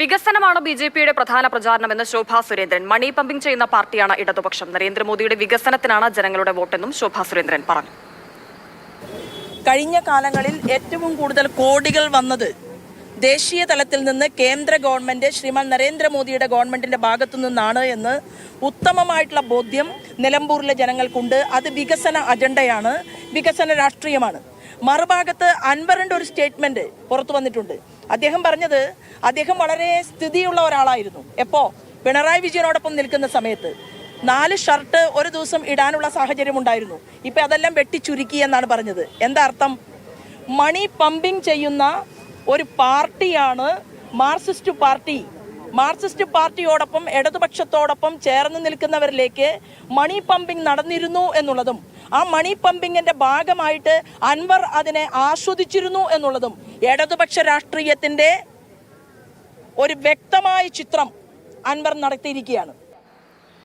വികസനമാണ് ബിജെപിയുടെ പ്രധാന പ്രചാരണമെന്ന് ശോഭാ സുരേന്ദ്രൻ. മണി പമ്പിംഗ് ചെയ്യുന്ന പാർട്ടിയാണ് ഇടതുപക്ഷം. നരേന്ദ്രമോദിയുടെ വികസനത്തിനാണ് ജനങ്ങളുടെ വോട്ടെന്നും ശോഭാ സുരേന്ദ്രൻ പറഞ്ഞു. കഴിഞ്ഞ കാലങ്ങളിൽ ഏറ്റവും കൂടുതൽ കോടികൾ വന്നത് ദേശീയ തലത്തിൽ നിന്ന് കേന്ദ്ര ഗവൺമെന്റ് ശ്രീമാൻ നരേന്ദ്രമോദിയുടെ ഗവൺമെന്റിന്റെ ഭാഗത്തു നിന്നാണ് എന്ന് ഉത്തമമായിട്ടുള്ള ബോധ്യം നിലമ്പൂരിലെ ജനങ്ങൾക്കുണ്ട്. അത് വികസന അജണ്ടയാണ്, വികസന രാഷ്ട്രീയമാണ്. മറുഭാഗത്ത് അൻവറിന്റെ ഒരു സ്റ്റേറ്റ്മെന്റ് പുറത്തു വന്നിട്ടുണ്ട്. അദ്ദേഹം പറഞ്ഞത് അദ്ദേഹം വളരെ സ്ഥിതിയുള്ള ഒരാളായിരുന്നു. പിണറായി വിജയനോടൊപ്പം നിൽക്കുന്ന സമയത്ത് 4 ഷർട്ട് ഒരു ദിവസം ഇടാനുള്ള സാഹചര്യം ഉണ്ടായിരുന്നു. ഇപ്പൊ അതെല്ലാം വെട്ടിച്ചുരുക്കി എന്നാണ് പറഞ്ഞത്. എന്താ അർത്ഥം? മണി പമ്പിംഗ് ചെയ്യുന്ന ഒരു പാർട്ടിയാണ് മാർക്സിസ്റ്റ് പാർട്ടി. മാർക്സിസ്റ്റ് പാർട്ടിയോടൊപ്പം ഇടതുപക്ഷത്തോടൊപ്പം ചേർന്ന് നിൽക്കുന്നവരിലേക്ക് മണി പമ്പിംഗ് നടന്നിരുന്നു എന്നുള്ളതും ആ മണി പമ്പിങ്ങിന്റെ ഭാഗമായിട്ട് അൻവർ അതിനെ ആസ്വദിച്ചിരുന്നു എന്നുള്ളതും ഇടതുപക്ഷ രാഷ്ട്രീയത്തിന്റെ ഒരു വ്യക്തമായ ചിത്രം അൻവർ നടത്തിയിരിക്കുകയാണ്.